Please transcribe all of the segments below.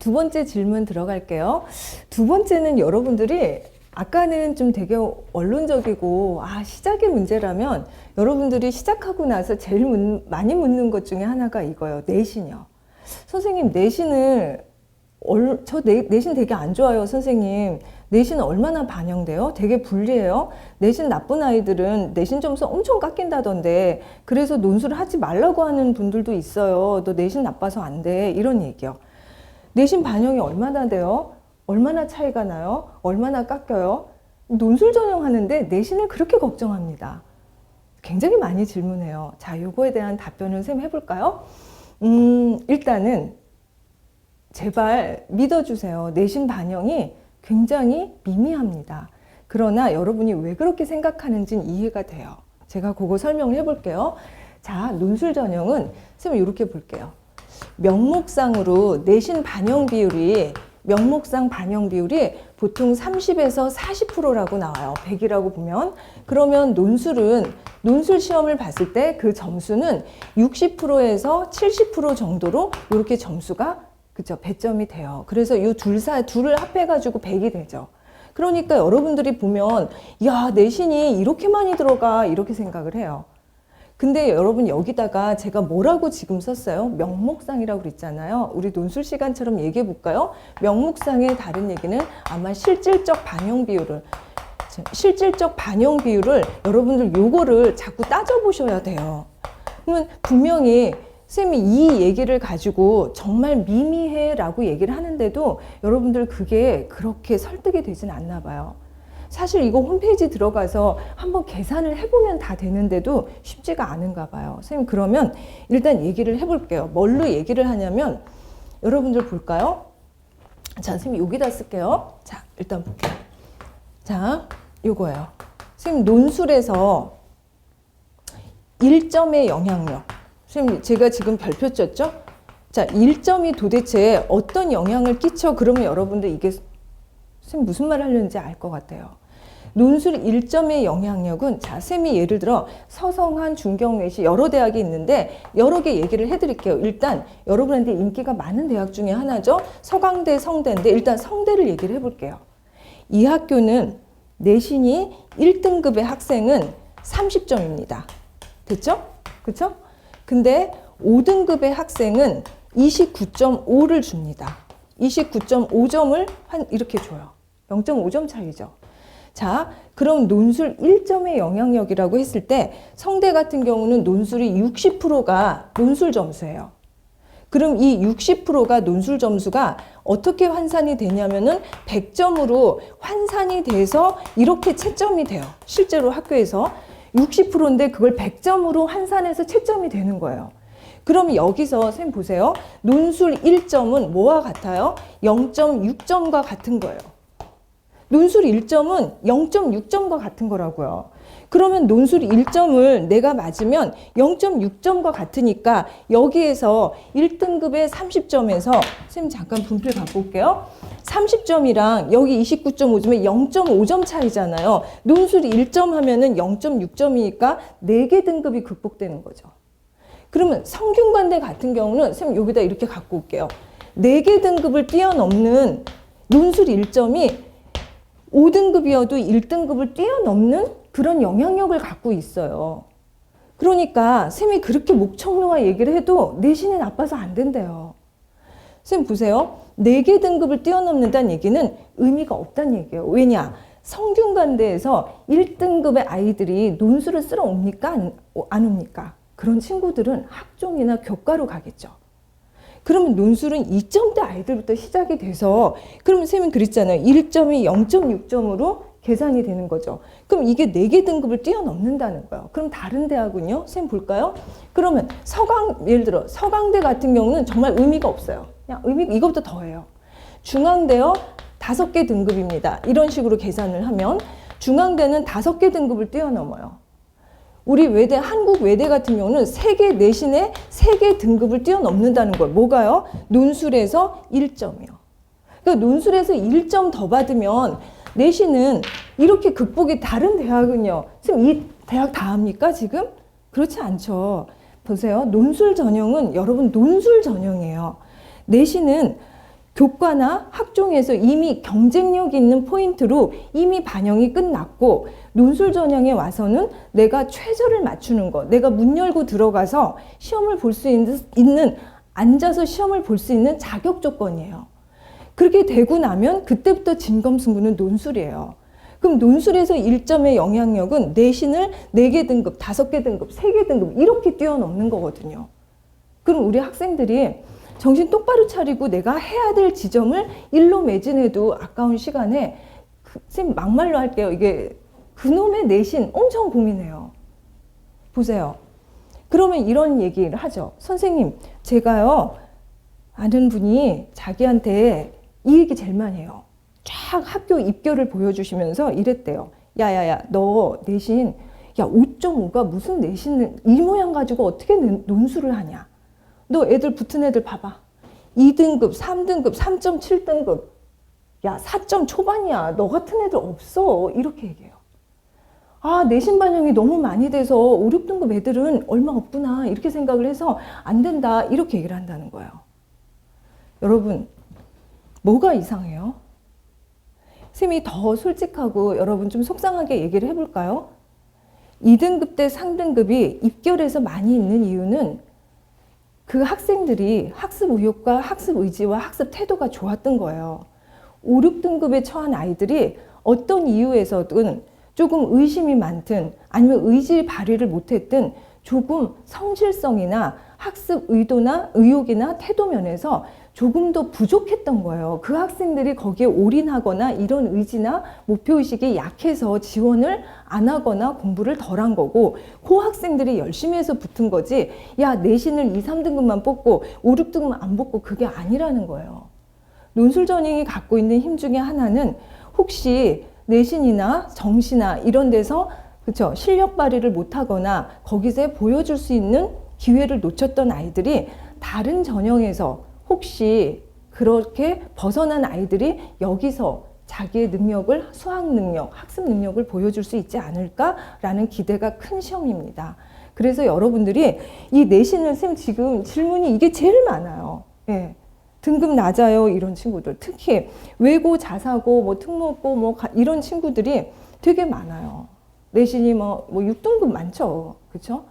두 번째 질문 들어갈게요. 두 번째는 여러분들이 아까는 좀 되게 원론적이고 시작의 문제라면 여러분들이 시작하고 나서 제일 많이 묻는 것 중에 하나가 이거예요. 내신이요. 선생님 내신을 내신 되게 안 좋아요. 선생님 내신 얼마나 반영돼요? 되게 불리해요. 내신 나쁜 아이들은 내신 점수 엄청 깎인다던데 그래서 논술을 하지 말라고 하는 분들도 있어요. 너 내신 나빠서 안 돼. 이런 얘기요. 내신 반영이 얼마나 돼요? 얼마나 차이가 나요? 얼마나 깎여요? 논술 전형하는데 내신을 그렇게 걱정합니다. 굉장히 많이 질문해요. 자, 요거에 대한 답변을 쌤 해볼까요? 일단은 제발 믿어주세요. 내신 반영이 굉장히 미미합니다. 그러나 여러분이 왜 그렇게 생각하는지는 이해가 돼요. 제가 그거 설명을 해볼게요. 자, 논술 전형은 쌤 이렇게 볼게요. 명목상으로 내신 반영 비율이 보통 30에서 40%라고 나와요. 100이라고 보면. 그러면 논술 시험을 봤을 때 그 점수는 60%에서 70% 정도로 이렇게 점수가 그죠? 배점이 돼요. 그래서 이 둘을 합해가지고 100이 되죠. 그러니까 여러분들이 보면 야, 내신이 이렇게 많이 들어가 이렇게 생각을 해요. 근데 여러분 여기다가 제가 뭐라고 지금 썼어요? 명목상이라고 그랬잖아요. 우리 논술 시간처럼 얘기해 볼까요? 명목상의 다른 얘기는 아마 실질적 반영 비율을 여러분들 요거를 자꾸 따져보셔야 돼요. 그러면 분명히 쌤이 이 얘기를 가지고 정말 미미해 라고 얘기를 하는데도 여러분들 그게 그렇게 설득이 되진 않나 봐요. 사실 이거 홈페이지 들어가서 한번 계산을 해보면 다 되는데도 쉽지가 않은가 봐요. 선생님 그러면 일단 얘기를 해볼게요. 뭘로 얘기를 하냐면 여러분들 볼까요? 자, 선생님 여기다 쓸게요. 자, 일단 볼게요. 자, 요거예요. 선생님 논술에서 1점의 영향력. 선생님 제가 지금 별표 쳤죠? 자, 1점이 도대체 어떤 영향을 끼쳐? 그러면 여러분들 이게 선생님 무슨 말 하려는지 알 것 같아요. 논술 1점의 영향력은 자, 쌤이 예를 들어 서성한, 중경외시 여러 대학이 있는데 여러 개 얘기를 해드릴게요. 일단 여러분한테 인기가 많은 대학 중에 하나죠. 서강대, 성대인데 일단 성대를 얘기를 해볼게요. 이 학교는 내신이 1등급의 학생은 30점입니다. 됐죠? 그쵸? 근데 5등급의 학생은 29.5를 줍니다. 29.5점을 이렇게 줘요. 0.5점 차이죠. 자, 그럼 논술 1점의 영향력이라고 했을 때 성대 같은 경우는 논술이 60%가 논술 점수예요. 그럼 이 60%가 논술 점수가 어떻게 환산이 되냐면은 100점으로 환산이 돼서 이렇게 채점이 돼요. 실제로 학교에서 60%인데 그걸 100점으로 환산해서 채점이 되는 거예요. 그럼 여기서 선생님 보세요. 논술 1점은 뭐와 같아요? 0.6점과 같은 거예요. 논술 1점은 0.6점과 같은 거라고요. 그러면 논술 1점을 내가 맞으면 0.6점과 같으니까 여기에서 1등급의 30점에서 선생님 잠깐 분필 갖고 올게요. 30점이랑 여기 29.5점에 0.5점 차이잖아요. 논술이 1점 하면은 0.6점이니까 4개 등급이 극복되는 거죠. 그러면 성균관대 같은 경우는 선생님 여기다 이렇게 갖고 올게요. 4개 등급을 뛰어넘는 논술 1점이 5등급이어도 1등급을 뛰어넘는 그런 영향력을 갖고 있어요. 그러니까 쌤이 그렇게 목청로와 얘기를 해도 내신이 나빠서 안 된대요. 쌤 보세요. 4개 등급을 뛰어넘는다는 얘기는 의미가 없다는 얘기예요. 왜냐? 성균관대에서 1등급의 아이들이 논술을 쓰러 옵니까? 안 옵니까? 그런 친구들은 학종이나 교과로 가겠죠. 그러면 논술은 2점대 아이들부터 시작이 돼서 그러면 쌤은 그랬잖아요. 1점이 0.6점으로 계산이 되는 거죠. 그럼 이게 4개 등급을 뛰어넘는다는 거예요. 그럼 다른 대학은요? 쌤 볼까요? 그러면 예를 들어 서강대 같은 경우는 정말 의미가 없어요. 그냥 이거보다 더해요. 중앙대요? 5개 등급입니다. 이런 식으로 계산을 하면 중앙대는 5개 등급을 뛰어넘어요. 우리 외대, 한국 외대 같은 경우는 3개 내신에 3개 등급을 뛰어넘는다는 거예요. 뭐가요? 논술에서 1점이요. 그러니까 논술에서 1점 더 받으면 내신은 이렇게 극복이 다른 대학은요. 지금 이 대학 다 합니까 지금? 그렇지 않죠. 보세요. 논술 전형은 여러분 논술 전형이에요. 내신은 교과나 학종에서 이미 경쟁력 있는 포인트로 이미 반영이 끝났고 논술 전형에 와서는 내가 최저를 맞추는 것, 내가 문 열고 들어가서 시험을 볼 수 있는 앉아서 시험을 볼 수 있는 자격 조건이에요. 그렇게 되고 나면 그때부터 진검승부는 논술이에요. 그럼 논술에서 1점의 영향력은 내신을 4개 등급, 5개 등급, 3개 등급 이렇게 뛰어넘는 거거든요. 그럼 우리 학생들이 정신 똑바로 차리고 내가 해야 될 지점을 일로 매진해도 아까운 시간에 선생님 막말로 할게요. 이게 그놈의 내신 엄청 고민해요. 보세요. 그러면 이런 얘기를 하죠. 선생님, 제가요 아는 분이 자기한테 이 얘기 제일 많이 해요. 쫙 학교 입결을 보여주시면서 이랬대요. 야야야, 너 내신 야 5.5가 무슨 내신을 이 모양 가지고 어떻게 논술을 하냐. 너 애들 붙은 애들 봐봐. 2등급, 3등급, 3.7등급. 야 4점 초반이야. 너 같은 애들 없어. 이렇게 얘기해요. 아, 내신 반영이 너무 많이 돼서 5, 6등급 애들은 얼마 없구나. 이렇게 생각을 해서 안 된다. 이렇게 얘기를 한다는 거예요. 여러분, 뭐가 이상해요? 쌤이 더 솔직하고 여러분 좀 속상하게 얘기를 해볼까요? 2등급 대 3등급이 입결에서 많이 있는 이유는 그 학생들이 학습 의욕과 학습 의지와 학습 태도가 좋았던 거예요. 5, 6등급에 처한 아이들이 어떤 이유에서든 조금 의심이 많든 아니면 의지 발휘를 못했든 조금 성실성이나 학습 의도나 의욕이나 태도 면에서 조금 더 부족했던 거예요. 그 학생들이 거기에 올인하거나 이런 의지나 목표의식이 약해서 지원을 안 하거나 공부를 덜 한 거고 그 학생들이 열심히 해서 붙은 거지 야 내신을 2, 3등급만 뽑고 5, 6등급만 안 뽑고 그게 아니라는 거예요. 논술 전형이 갖고 있는 힘 중에 하나는 혹시 내신이나 정시나 이런 데서 그쵸 실력 발휘를 못하거나 거기서 보여줄 수 있는 기회를 놓쳤던 아이들이 다른 전형에서 혹시 그렇게 벗어난 아이들이 여기서 자기의 능력을 수학 능력, 학습 능력을 보여줄 수 있지 않을까라는 기대가 큰 시험입니다. 그래서 여러분들이 이 내신을 쌤 지금 질문이 이게 제일 많아요. 예. 등급 낮아요 이런 친구들 특히 외고 자사고 뭐 특목고 뭐 이런 친구들이 되게 많아요. 내신이 뭐 6등급 많죠. 그렇죠?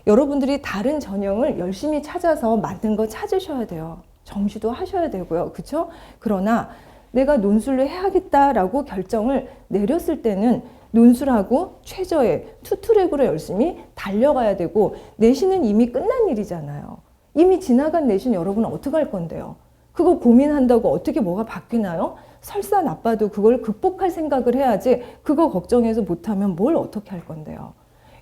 여러분들이 다른 전형을 열심히 찾아서 맞는 거 찾으셔야 돼요. 정시도 하셔야 되고요. 그렇죠? 그러나 내가 논술을 해야겠다라고 결정을 내렸을 때는 논술하고 최저의 투트랙으로 열심히 달려가야 되고 내신은 이미 끝난 일이잖아요. 이미 지나간 내신 여러분은 어떻게 할 건데요? 그거 고민한다고 어떻게 뭐가 바뀌나요? 설사 나빠도 그걸 극복할 생각을 해야지 그거 걱정해서 못하면 뭘 어떻게 할 건데요?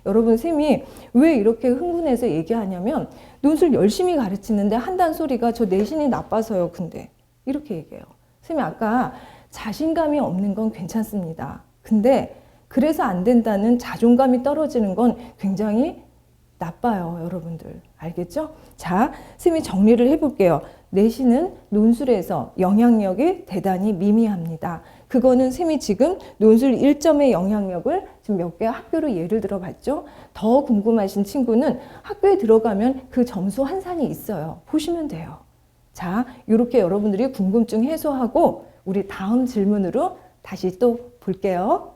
여러분 쌤이 왜 이렇게 흥분해서 얘기하냐면 논술 열심히 가르치는데 한다는 소리가 저 내신이 나빠서요. 근데 이렇게 얘기해요. 쌤이 아까 자신감이 없는 건 괜찮습니다. 근데 그래서 안 된다는 자존감이 떨어지는 건 굉장히 나빠요. 여러분들 알겠죠? 자, 쌤이 정리를 해볼게요. 내신은 논술에서 영향력이 대단히 미미합니다. 그거는 쌤이 지금 논술 1점의 영향력을 지금 몇 개 학교로 예를 들어 봤죠. 더 궁금하신 친구는 학교에 들어가면 그 점수 환산이 있어요. 보시면 돼요. 자, 이렇게 여러분들이 궁금증 해소하고 우리 다음 질문으로 다시 또 볼게요.